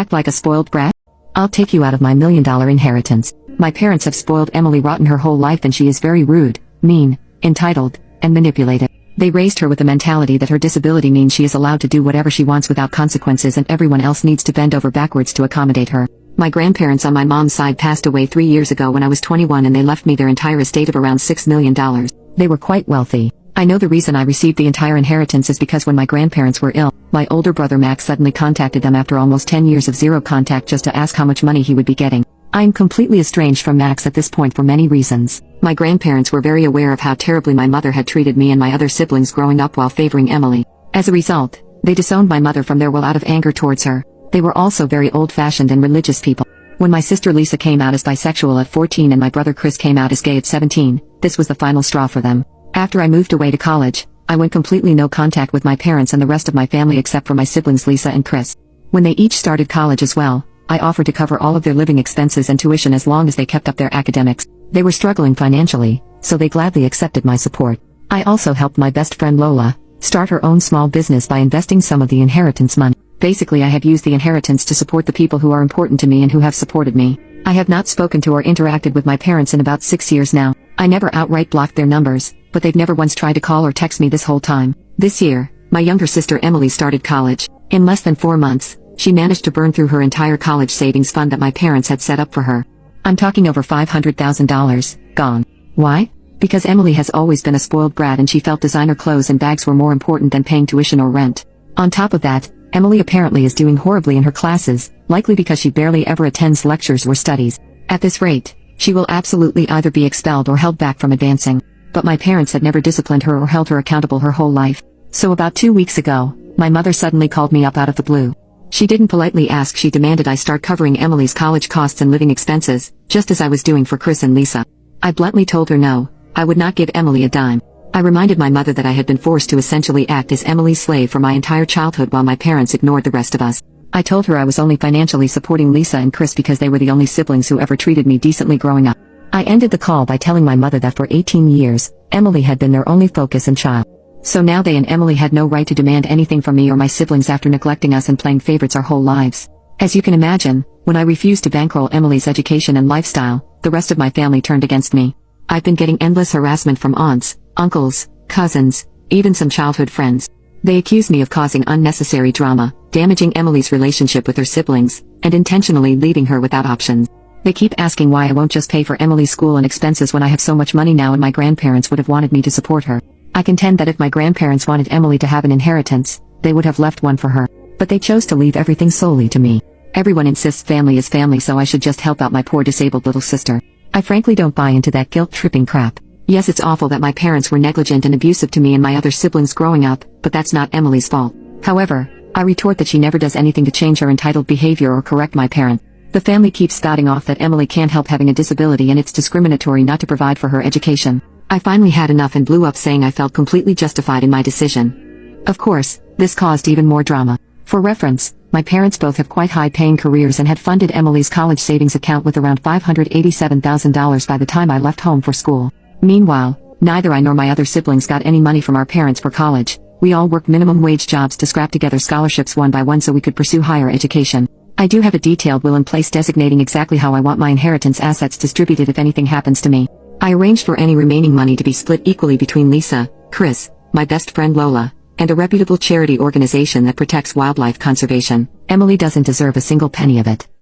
act like a spoiled brat? I'll take you out of my $1 million inheritance. My parents have spoiled Emily rotten her whole life and she is very rude, mean, entitled, and manipulative. They raised her with the mentality that her disability means she is allowed to do whatever she wants without consequences and everyone else needs to bend over backwards to accommodate her. My grandparents on my mom's side passed away 3 years ago when I was 21 and they left me their entire estate of around $6 million. They were quite wealthy. I know the reason I received the entire inheritance is because when my grandparents were ill, my older brother Max suddenly contacted them after almost 10 years of zero contact just to ask how much money he would be getting. I am completely estranged from Max at this point for many reasons. My grandparents were very aware of how terribly my mother had treated me and my other siblings growing up while favoring Emily. As a result, they disowned my mother from their will out of anger towards her. They were also very old-fashioned and religious people. When my sister Lisa came out as bisexual at 14 and my brother Chris came out as gay at 17, this was the final straw for them. After I moved away to college, I went completely no contact with my parents and the rest of my family except for my siblings Lisa and Chris. When they each started college as well, I offered to cover all of their living expenses and tuition as long as they kept up their academics. They were struggling financially, so they gladly accepted my support. I also helped my best friend Lola start her own small business by investing some of the inheritance money. Basically, I have used the inheritance to support the people who are important to me and who have supported me. I have not spoken to or interacted with my parents in about 6 years now. I never outright blocked their numbers, but they've never once tried to call or text me this whole time. This year, my younger sister Emily started college. In less than 4 months, she managed to burn through her entire college savings fund that my parents had set up for her. I'm talking over $500,000, gone. Why? Because Emily has always been a spoiled brat and she felt designer clothes and bags were more important than paying tuition or rent. On top of that, Emily apparently is doing horribly in her classes, likely because she barely ever attends lectures or studies. At this rate, she will absolutely either be expelled or held back from advancing. But my parents had never disciplined her or held her accountable her whole life. So about 2 weeks ago, my mother suddenly called me up out of the blue. She didn't politely ask, she demanded I start covering Emily's college costs and living expenses, just as I was doing for Chris and Lisa. I bluntly told her no, I would not give Emily a dime. I reminded my mother that I had been forced to essentially act as Emily's slave for my entire childhood while my parents ignored the rest of us. I told her I was only financially supporting Lisa and Chris because they were the only siblings who ever treated me decently growing up. I ended the call by telling my mother that for 18 years, Emily had been their only focus and child. So now they and Emily had no right to demand anything from me or my siblings after neglecting us and playing favorites our whole lives. As you can imagine, when I refused to bankroll Emily's education and lifestyle, the rest of my family turned against me. I've been getting endless harassment from aunts, uncles, cousins, even some childhood friends. They accuse me of causing unnecessary drama, damaging Emily's relationship with her siblings, and intentionally leaving her without options. They keep asking why I won't just pay for Emily's school and expenses when I have so much money now and my grandparents would have wanted me to support her. I contend that if my grandparents wanted Emily to have an inheritance, they would have left one for her. But they chose to leave everything solely to me. Everyone insists family is family, so I should just help out my poor disabled little sister. I frankly don't buy into that guilt-tripping crap. Yes, it's awful that my parents were negligent and abusive to me and my other siblings growing up, but that's not Emily's fault. However, I retort that she never does anything to change her entitled behavior or correct my parent. The family keeps spouting off that Emily can't help having a disability and it's discriminatory not to provide for her education. I finally had enough and blew up saying I felt completely justified in my decision. Of course, this caused even more drama. For reference, my parents both have quite high-paying careers and had funded Emily's college savings account with around $587,000 by the time I left home for school. Meanwhile, neither I nor my other siblings got any money from our parents for college. We all worked minimum wage jobs to scrap together scholarships one by one so we could pursue higher education. I do have a detailed will in place designating exactly how I want my inheritance assets distributed if anything happens to me. I arranged for any remaining money to be split equally between Lisa, Chris, my best friend Lola, and a reputable charity organization that protects wildlife conservation. Emily doesn't deserve a single penny of it.